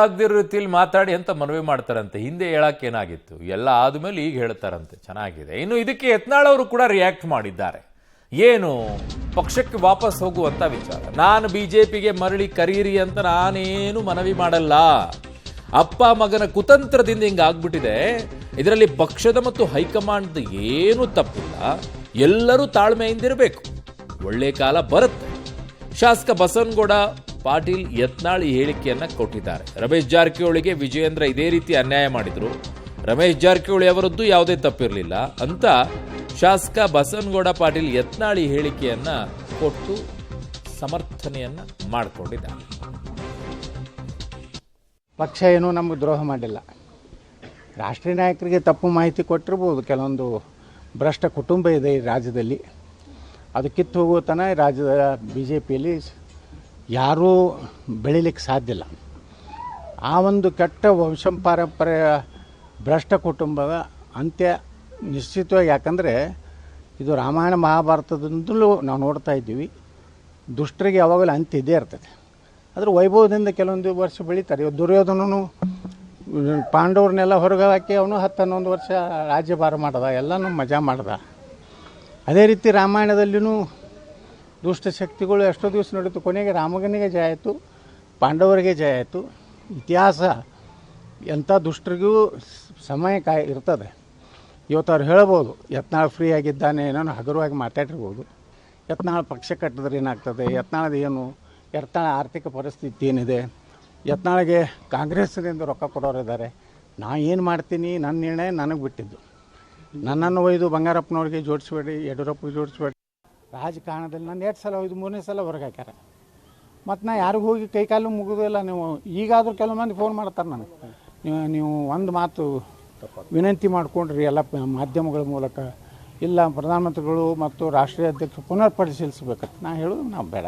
ಆಗದಿರೋ ರೀತಿಯಲ್ಲಿ ಮಾತಾಡಿ ಅಂತ ಮನವಿ ಮಾಡ್ತಾರಂತೆ. ಹಿಂದೆ ಹೇಳಕ್ಕೆ ಏನಾಗಿತ್ತು, ಎಲ್ಲ ಆದ್ಮೇಲೆ ಈಗ ಹೇಳ್ತಾರಂತೆ. ಚೆನ್ನಾಗಿದೆ. ಇನ್ನು ಇದಕ್ಕೆ ಯತ್ನಾಳ್ ಅವರು ಕೂಡ ರಿಯಾಕ್ಟ್ ಮಾಡಿದ್ದಾರೆ. ಏನು ಪಕ್ಷಕ್ಕೆ ವಾಪಸ್ ಹೋಗುವಂತ ವಿಚಾರ. ನಾನು ಬಿಜೆಪಿಗೆ ಮರಳಿ ಕರೀರಿ ಅಂತ ನಾನೇನು ಮನವಿ ಮಾಡಲ್ಲ. ಅಪ್ಪ ಮಗನ ಕುತಂತ್ರದಿಂದ ಹಿಂಗಾಗ್ಬಿಟ್ಟಿದೆ. ಇದರಲ್ಲಿ ಪಕ್ಷದ ಮತ್ತು ಹೈಕಮಾಂಡ್ ಏನೂ ತಪ್ಪಿಲ್ಲ. ಎಲ್ಲರೂ ತಾಳ್ಮೆಯಿಂದಿರಬೇಕು. ಒಳ್ಳೆ ಕಾಲ ಬರುತ್ತೆ. ಶಾಸಕ ಬಸವನಗೌಡ ಪಾಟೀಲ್ ಯತ್ನಾಳ್ ಈ ಹೇಳಿಕೆಯನ್ನ ಕೊಟ್ಟಿದ್ದಾರೆ. ರಮೇಶ್ ಜಾರಕಿಹೊಳಿಗೆ ವಿಜಯೇಂದ್ರ ಇದೇ ರೀತಿ ಅನ್ಯಾಯ ಮಾಡಿದ್ರು. ರಮೇಶ್ ಜಾರಕಿಹೊಳಿ ಅವರದ್ದು ಯಾವುದೇ ತಪ್ಪಿರಲಿಲ್ಲ ಅಂತ ಶಾಸಕ ಬಸವನಗೌಡ ಪಾಟೀಲ್ ಯತ್ನಾಳ್ ಈ ಹೇಳಿಕೆಯನ್ನ ಕೊಟ್ಟು ಸಮರ್ಥನೆಯನ್ನ ಮಾಡಿಕೊಂಡಿದ್ದಾರೆ. ಪಕ್ಷ ಏನೂ ನಮಗೆ ದ್ರೋಹ ಮಾಡಿಲ್ಲ. ರಾಷ್ಟ್ರೀಯ ನಾಯಕರಿಗೆ ತಪ್ಪು ಮಾಹಿತಿ ಕೊಟ್ಟಿರ್ಬೋದು. ಕೆಲವೊಂದು ಭ್ರಷ್ಟ ಕುಟುಂಬ ಇದೆ ಈ ರಾಜ್ಯದಲ್ಲಿ. ಅದು ಕಿತ್ತು ಹೋಗುವ ತನಕ ರಾಜ್ಯದ ಬಿ ಜೆ ಪಿಯಲ್ಲಿ ಯಾರೂ ಬೆಳೀಲಿಕ್ಕೆ ಸಾಧ್ಯ ಇಲ್ಲ. ಆ ಒಂದು ಕೆಟ್ಟ ವಂಶಪಾರಂಪರ್ಯ ಭ್ರಷ್ಟ ಕುಟುಂಬದ ಅಂತ್ಯ ನಿಶ್ಚಿತವಾಗಿ. ಯಾಕಂದರೆ ಇದು ರಾಮಾಯಣ ಮಹಾಭಾರತದಿಂದಲೂ ನಾವು ನೋಡ್ತಾ ಇದ್ದೀವಿ. ದುಷ್ಟರಿಗೆ ಯಾವಾಗಲೂ ಅಂತ್ಯ ಇದ್ದೇ ಇರ್ತದೆ. ಅದ್ರ ವೈಭವದಿಂದ ಕೆಲವೊಂದು ವರ್ಷ ಬೆಳೀತಾರೆ. ಇವಾಗ ದುರ್ಯೋಧನನು ಪಾಂಡವ್ರನ್ನೆಲ್ಲ ಹೊರಗೆ ಹಾಕಿ ಅವನು 10-11 ವರ್ಷ ರಾಜ್ಯಭಾರ ಮಾಡ್ದ, ಎಲ್ಲನೂ ಮಜಾ ಮಾಡ್ದ. ಅದೇ ರೀತಿ ರಾಮಾಯಣದಲ್ಲಿಯೂ ದುಷ್ಟಶಕ್ತಿಗಳು ಎಷ್ಟೋ ದಿವಸ ನಡೀತು. ಕೊನೆಗೆ ರಾಮನಿಗೆ ಜಯ ಆಯಿತು, ಪಾಂಡವರಿಗೆ ಜಯ ಆಯಿತು. ಇತಿಹಾಸ ಎಂಥ ದುಷ್ಟರಿಗೂ ಸಮಯ ಇರ್ತದೆ. ಇವತ್ತು ಅವ್ರು ಹೇಳ್ಬೋದು ಯತ್ನಾಳ್ ಫ್ರೀ ಆಗಿದ್ದಾನೆ, ಏನೋ ಹಗುರವಾಗಿ ಮಾತಾಡಿರ್ಬೋದು. ಯತ್ನಾಳ್ ಪಕ್ಷ ಕಟ್ಟಿದ್ರೆ ಏನಾಗ್ತದೆ, ಯತ್ನಾಳದ ಏನು, ಯತ್ನಾಳ ಆರ್ಥಿಕ ಪರಿಸ್ಥಿತಿ ಏನಿದೆ, ಯತ್ನಾಳಿಗೆ ಕಾಂಗ್ರೆಸ್ನಿಂದ ರೊಕ್ಕ ಕೊಡೋರಿದ್ದಾರೆ. ನಾ ಏನು ಮಾಡ್ತೀನಿ, ನನ್ನ ನಿರ್ಣಯ ನನಗೆ ಬಿಟ್ಟಿದ್ದು. ನನ್ನನ್ನು ಒಯ್ದು ಬಂಗಾರಪ್ಪನವ್ರಿಗೆ ಜೋಡಿಸ್ಬೇಡಿ, ಯಡಿಯೂರಪ್ಪಗೆ ಜೋಡಿಸ್ಬೇಡಿ. ರಾಜಕಾರಣದಲ್ಲಿ ನಾನು 2 ಸಲ ಒಯ್ದು 3ನೇ ಸಲ ಹೊರಗೆ ಹಾಕ್ಯಾರ. ಮತ್ತು ನಾ ಯಾರಿಗೂ ಹೋಗಿ ಕೈಕಾಲು ಮುಗಿದಿಲ್ಲ. ನೀವು ಈಗಾದರೂ ಕೆಲವು ಮಂದಿ ಫೋನ್ ಮಾಡ್ತಾರೆ ನನಗೆ, ನೀವು ಒಂದು ಮಾತು ವಿನಂತಿ ಮಾಡಿಕೊಂಡ್ರಿ ಎಲ್ಲ ಮಾಧ್ಯಮಗಳ ಮೂಲಕ, ಇಲ್ಲ ಪ್ರಧಾನಮಂತ್ರಿಗಳು ಮತ್ತು ರಾಷ್ಟ್ರೀಯ ಅಧ್ಯಕ್ಷರು ಪುನರ್ ಪರಿಶೀಲಿಸ್ಬೇಕಂತ. ನಾ ಹೇಳೋದು ನಾವು ಬೇಡ.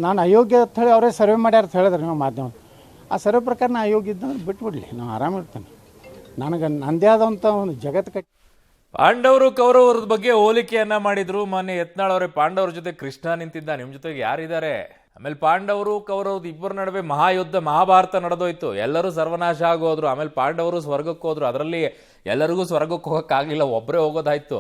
ನಾನು ಅಯೋಗ್ಯ ಅಂತ ಹೇಳಿ ಅವರೇ ಸರ್ವೆ ಮಾಡ್ಯಾರ ಅಂತ ಹೇಳಿದ್ರೆ ನೀವು ಮಾಧ್ಯಮ, ಆ ಸರ್ವೆ ಪ್ರಕಾರ ನಾನು ಅಯೋಗ್ಯ ಇದ್ದಂದ್ರೆ ಬಿಟ್ಬಿಡ್ಲಿ, ನಾವು ಆರಾಮಿರ್ತೇನೆ. ನನಗೆ ನಂದೇ ಆದಂಥ ಒಂದು ಜಗತ್ತು ಕಟ್ಟಿ. ಪಾಂಡವರು ಕೌರವರ ಬಗ್ಗೆ ಹೋಲಿಕೆಯನ್ನ ಮಾಡಿದ್ರು ಮೊನ್ನೆ ಯತ್ನಾಳ್ ಅವರೇ. ಪಾಂಡವರ ಜೊತೆ ಕೃಷ್ಣ ನಿಂತಿದ್ದ, ನಿಮ್ಮ ಜೊತೆಗೆ ಯಾರಿದ್ದಾರೆ? ಆಮೇಲೆ ಪಾಂಡವರು ಕೌರವರು ಇಬ್ಬರ ನಡುವೆ ಮಹಾಯುದ್ಧ ಮಹಾಭಾರತ ನಡೆದೋಯ್ತು. ಎಲ್ಲರೂ ಸರ್ವನಾಶ ಆಗೋದ್ರು. ಆಮೇಲೆ ಪಾಂಡವರು ಸ್ವರ್ಗಕ್ಕೆ ಹೋದ್ರು. ಅದರಲ್ಲಿ ಎಲ್ಲರಿಗೂ ಸ್ವರ್ಗಕ್ಕೆ ಹೋಗಕ್ಕಾಗಲಿಲ್ಲ, ಒಬ್ಬರೇ ಹೋಗೋದಾಯ್ತು.